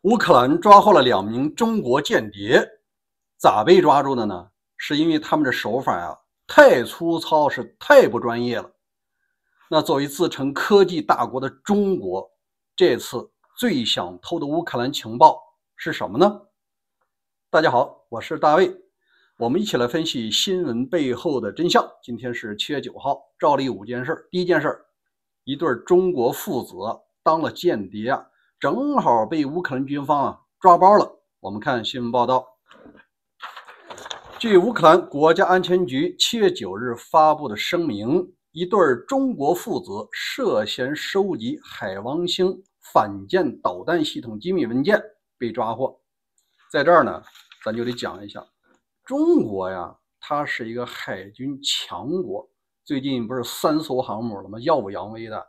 乌克兰抓获了2名中国间谍，咋被抓住的呢？是因为他们的手法呀太粗糙，是太不专业了。那作为自称科技大国的中国，这次最想偷的乌克兰情报是什么呢？大家好，我是大卫，我们一起来分析新闻背后的真相。今天是7月9号，照例5件事。第一件事，一对中国父子当了间谍啊，正好被乌克兰军方抓包了。我们看新闻报道，据乌克兰国家安全局7月9日发布的声明，一对中国父子涉嫌收集海王星反舰导弹系统机密文件被抓获。在这儿呢，咱就得讲一下，中国呀，它是一个海军强国，最近不是3艘航母了吗？耀武扬威的，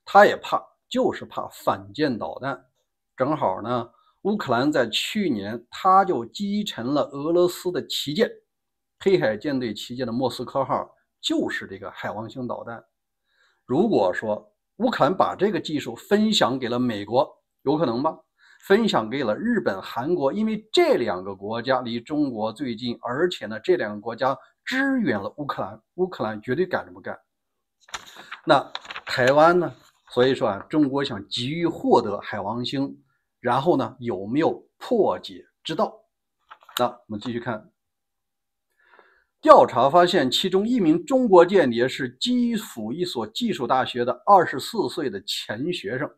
它也怕，就是怕反舰导弹。正好呢，乌克兰在去年它就击沉了俄罗斯的旗舰黑海舰队旗舰的莫斯科号，就是这个海王星导弹。如果说乌克兰把这个技术分享给了美国，有可能吗？分享给了日本、韩国，因为这2个国家离中国最近，而且呢，这2个国家支援了乌克兰，乌克兰绝对敢这么干。那台湾呢？所以说中国想急于获得海王星，然后呢，有没有破解之道？那我们继续看。调查发现，其中1名中国间谍是基辅一所技术大学的24岁的前学生。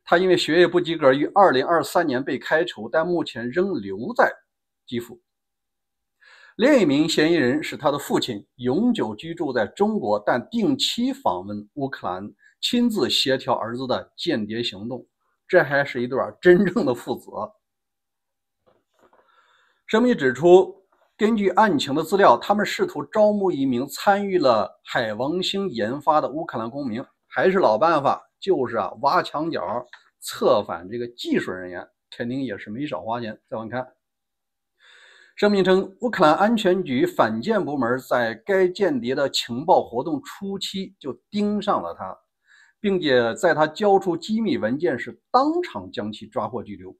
他因为学业不及格，于2023年被开除，但目前仍留在基辅。另一名嫌疑人是他的父亲，永久居住在中国，但定期访问乌克兰，亲自协调儿子的间谍行动。这还是一对真正的父子。声明指出，根据案情的资料，他们试图招募一名参与了海王星研发的乌克兰公民，还是老办法，就是挖墙脚，策反这个技术人员，肯定也是没少花钱。再往看，声明称，乌克兰安全局反间部门在该间谍的情报活动初期就盯上了他，并且在他交出机密文件时，当场将其抓获拘留。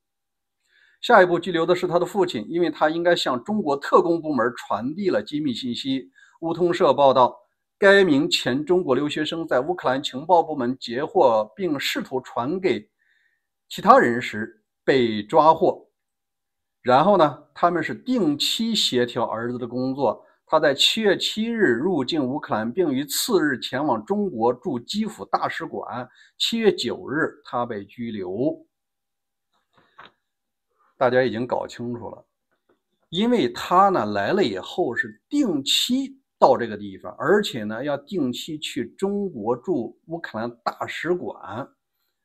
下一步拘留的是他的父亲，因为他应该向中国特工部门传递了机密信息。乌通社报道，该名前中国留学生在乌克兰情报部门截获并试图传给其他人时被抓获。然后呢，他们是定期协调儿子的工作。他在7月7日入境乌克兰，并于次日前往中国驻基辅大使馆。7月9日，他被拘留。大家已经搞清楚了，因为他呢来了以后是定期到这个地方，而且呢要定期去中国驻乌克兰大使馆。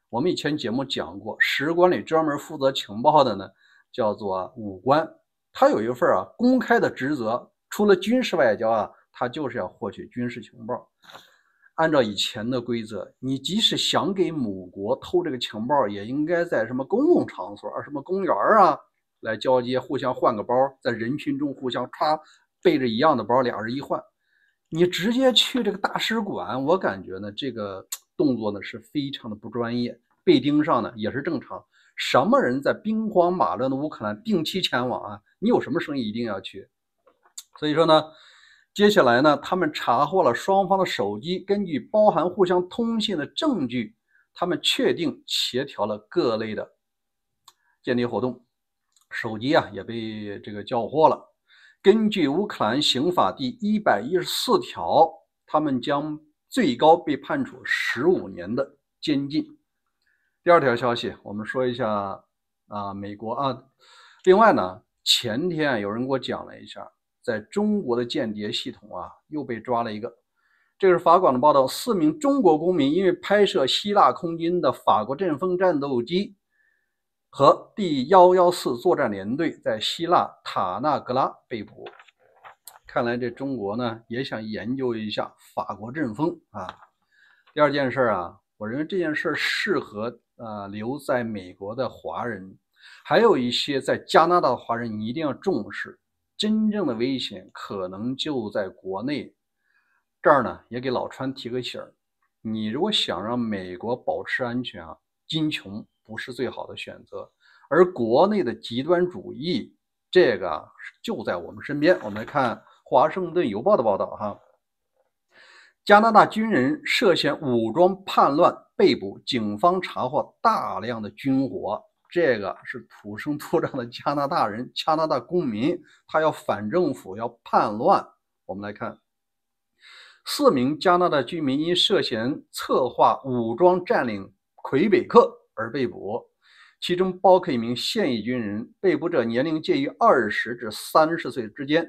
我们以前节目讲过，使馆里专门负责情报的呢叫做武官，他有一份公开的职责，除了军事外交他就是要获取军事情报。按照以前的规则，你即使想给母国偷这个情报，也应该在什么公共场所什么公园来交接，互相换个包，在人群中互相背着一样的包，俩人一换。你直接去这个大使馆，我感觉呢这个动作呢是非常的不专业，被盯上呢也是正常。什么人在兵荒马乱的乌克兰定期前往你有什么生意一定要去。所以说呢，接下来呢，他们查获了双方的手机，根据包含互相通信的证据，他们确定协调了各类的间谍活动。手机也被这个缴获了。根据乌克兰刑法第114条，他们将最高被判处15年的监禁。第2条消息，我们说一下美国另外呢，前天有人给我讲了一下，在中国的间谍系统又被抓了一个。这个是法广的报道，4名中国公民因为拍摄希腊空军的法国阵风战斗机和第114作战联队在希腊塔纳格拉被捕。看来这中国呢也想研究一下法国阵风第2件事我认为这件事适合留在美国的华人，还有一些在加拿大的华人，你一定要重视。真正的危险可能就在国内。这儿呢也给老川提个醒，你如果想让美国保持安全金琼不是最好的选择。而国内的极端主义，这个就在我们身边。我们来看《华盛顿邮报》的报道哈，加拿大军人涉嫌武装叛乱被捕，警方查获大量的军火。这个是土生土长的加拿大人，加拿大公民，他要反政府，要叛乱。我们来看，4名加拿大居民因涉嫌策划武装占领魁北克而被捕，其中包括1名现役军人，被捕者年龄介于20至30岁之间。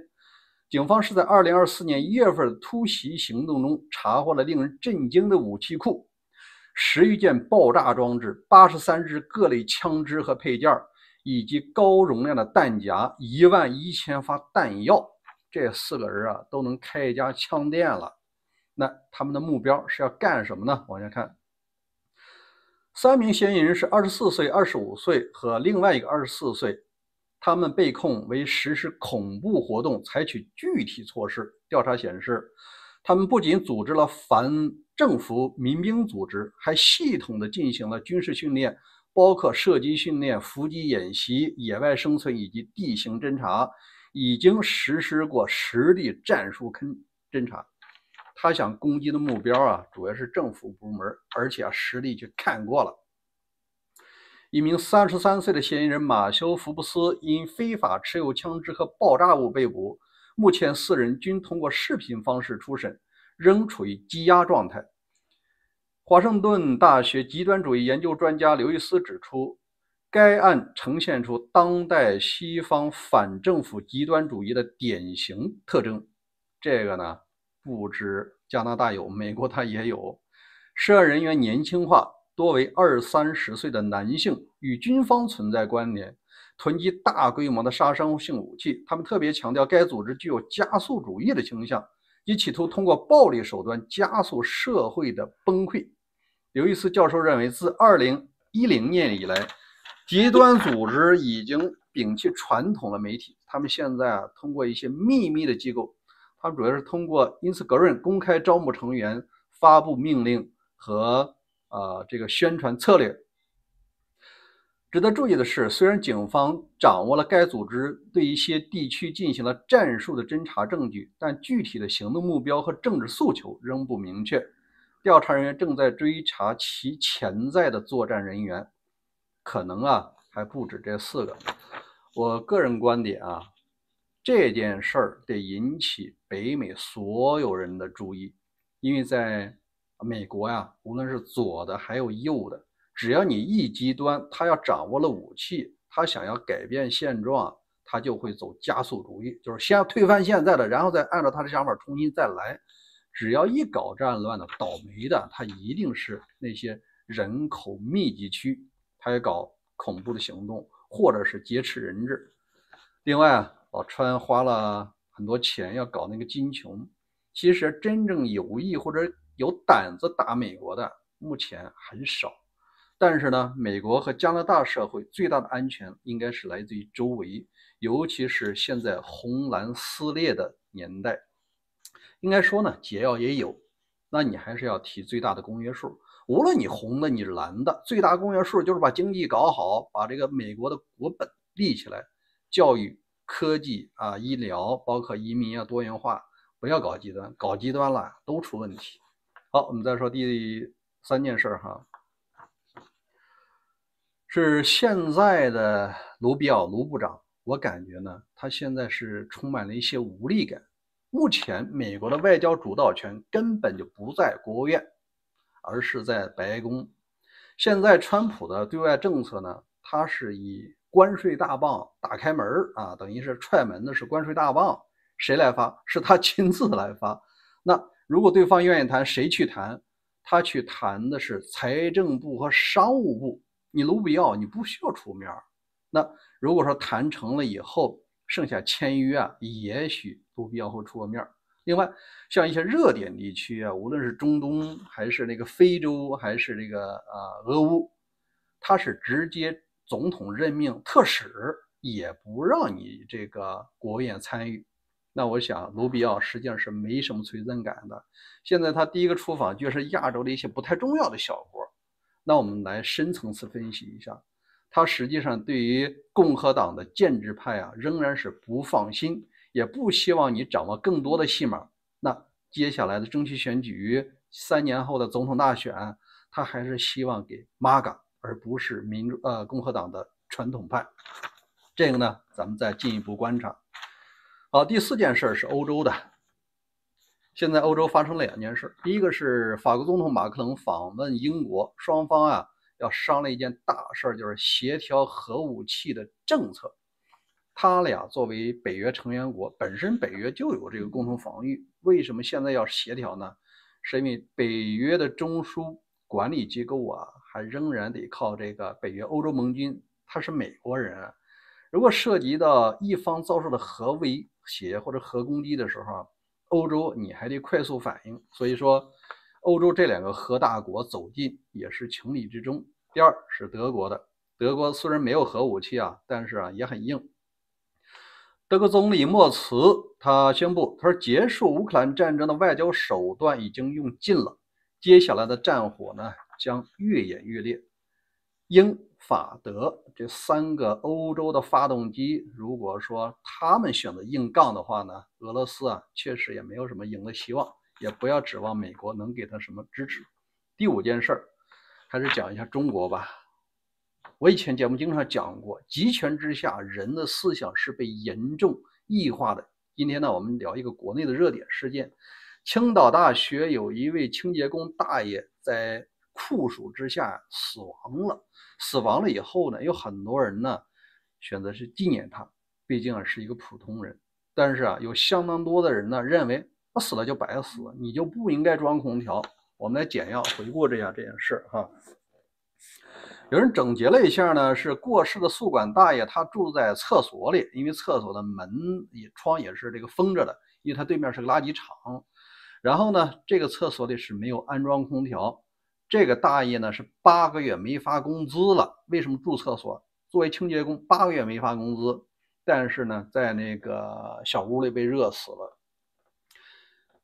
警方是在2024年1月份的突袭行动中查获了令人震惊的武器库，10余件爆炸装置，83支各类枪支和配件，以及高容量的弹夹，11000发弹药。这4个人啊，都能开一家枪店了。那他们的目标是要干什么呢？往下看，3名嫌疑人是24岁、25岁和另外一个24岁，他们被控为实施恐怖活动，采取具体措施。调查显示，他们不仅组织了反政府民兵组织，还系统地进行了军事训练，包括射击训练、伏击演习、野外生存以及地形侦察，已经实施过实地战术侦察。他想攻击的目标啊，主要是政府部门，而且实地去看过了。1名33岁的嫌疑人马修·福布斯因非法持有枪支和爆炸物被捕，目前4人均通过视频方式初审，仍处于羁押状态。华盛顿大学极端主义研究专家刘易斯指出，该案呈现出当代西方反政府极端主义的典型特征。这个呢，不止加拿大有，美国它也有。涉案人员年轻化，多为20、30岁的男性，与军方存在关联，囤积大规模的杀伤性武器。他们特别强调该组织具有加速主义的倾向，以企图通过暴力手段加速社会的崩溃。刘易斯教授认为，自2010年以来，极端组织已经摒弃传统的媒体，他们现在通过一些秘密的机构，他们主要是通过 Instagram 公开招募成员，发布命令和这个宣传策略。值得注意的是，虽然警方掌握了该组织对一些地区进行了战术的侦查证据，但具体的行动目标和政治诉求仍不明确。调查人员正在追查其潜在的作战人员，可能还不止这4个。我个人观点这件事儿得引起北美所有人的注意，因为在美国无论是左的还有右的，只要你一极端，他要掌握了武器，他想要改变现状，他就会走加速主义，就是先推翻现在的，然后再按照他的想法重新再来。只要一搞战乱的，倒霉的他一定是那些人口密集区，他也搞恐怖的行动，或者是劫持人质。另外老川花了很多钱要搞那个金琼，其实真正有意或者有胆子打美国的目前很少。但是呢，美国和加拿大社会最大的安全应该是来自于周围，尤其是现在红蓝撕裂的年代。应该说呢，解药也有，那你还是要提最大的公约数。无论你红的你是蓝的，最大公约数就是把经济搞好，把这个美国的国本立起来，教育、科技医疗，包括移民多元化，不要搞极端，搞极端了都出问题。好，我们再说第3件事是现在的卢比奥卢部长，我感觉呢，他现在是充满了一些无力感。目前美国的外交主导权根本就不在国务院，而是在白宫。现在川普的对外政策呢，他是以关税大棒打开门等于是踹门的是关税大棒，谁来发？是他亲自来发。那如果对方愿意谈，谁去谈？他去谈的是财政部和商务部，你卢比奥你不需要出面。那如果说谈成了以后，剩下签约也许卢比奥会出个面。另外，像一些热点地区无论是中东还是那个非洲还是这个俄乌，他是直接总统任命特使，也不让你这个国务院参与。那我想卢比奥实际上是没什么存在感的。现在他第一个出访就是亚洲的一些不太重要的小国，那我们来深层次分析一下，他实际上对于共和党的建制派啊，仍然是不放心，也不希望你掌握更多的戏码。那接下来的中期选举，3年后的总统大选，他还是希望给 MAGA，而不是共和党的传统派。这个呢，咱们再进一步观察。好，第4件事是欧洲的。现在欧洲发生了2件事，第一个是法国总统马克龙访问英国，双方啊要商量一件大事，就是协调核武器的政策。他俩作为北约成员国，本身北约就有这个共同防御，为什么现在要协调呢？是因为北约的中枢管理机构啊，还仍然得靠这个北约欧洲盟军，他是美国人。如果涉及到一方遭受的核威胁或者核攻击的时候啊，欧洲你还得快速反应，所以说欧洲这2个核大国走近也是情理之中。第二是德国的，德国虽然没有核武器啊，但是啊也很硬。德国总理默茨他宣布，他说结束乌克兰战争的外交手段已经用尽了，接下来的战火呢将越演越烈。英法德这3个欧洲的发动机，如果说他们选择硬杠的话呢，俄罗斯啊确实也没有什么赢的希望，也不要指望美国能给他什么支持。第5件事还是讲一下中国吧。我以前节目经常讲过，集权之下人的思想是被严重异化的。今天呢，我们聊一个国内的热点事件。青岛大学有一位清洁工大爷在酷暑之下死亡了。死亡了以后呢，有很多人呢选择是纪念他，毕竟啊是一个普通人。但是啊，有相当多的人呢认为他死了就白死了，你就不应该装空调。我们来简要回顾这件事哈。有人总结了一下呢，是过世的宿管大爷他住在厕所里，因为厕所的门窗也是这个封着的，因为他对面是个垃圾场。然后呢，这个厕所里是没有安装空调。这个大爷呢是8个月没发工资了。为什么住厕所？作为清洁工，8个月没发工资，但是呢，在那个小屋里被热死了。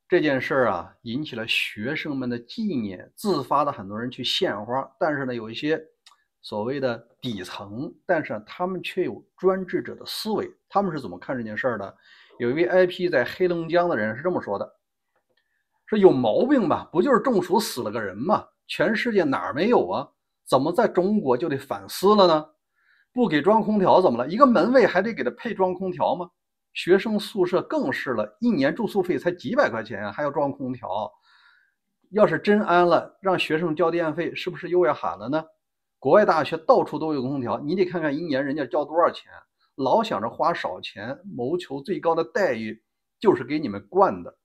这件事啊，引起了学生们的纪念，自发的很多人去献花。但是呢，有一些所谓的底层，但是他们却有专制者的思维。他们是怎么看这件事的？有一位 IP 在黑龙江的人是这么说的，说有毛病吧，不就是中暑死了个人吗？全世界哪儿没有啊？怎么在中国就得反思了呢？不给装空调怎么了？一个门卫还得给他配装空调吗？学生宿舍更是了，1年住宿费才几百块钱，还要装空调。要是真安了，让学生交电费，是不是又要喊了呢？国外大学到处都有空调，你得看看1年人家交多少钱，老想着花少钱，谋求最高的待遇，就是给你们惯的。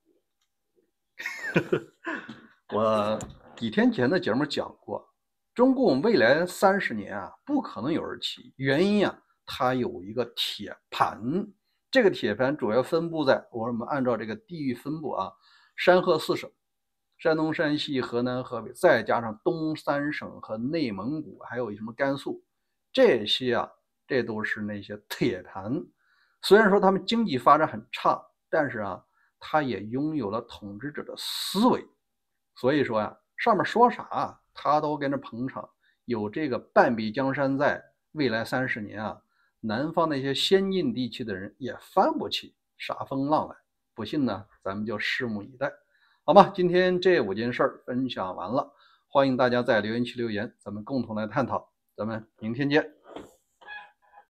我几天前的节目讲过，中共未来30年啊，不可能有日期。原因啊，它有一个铁盘，这个铁盘主要分布在我们按照这个地域分布啊，山河4省，山东、山西、河南、河北，再加上东3省和内蒙古，还有什么甘肃，这些啊，这都是那些铁盘。虽然说他们经济发展很差，但是啊，他也拥有了统治者的思维。所以说呀，上面说啥他都跟着捧场。有这个半壁江山在，未来30年啊，南方那些先进地区的人也翻不起啥风浪来。不信呢，咱们就拭目以待。好吧，今天这5件事分享完了，欢迎大家在留言区留言，咱们共同来探讨。咱们明天见。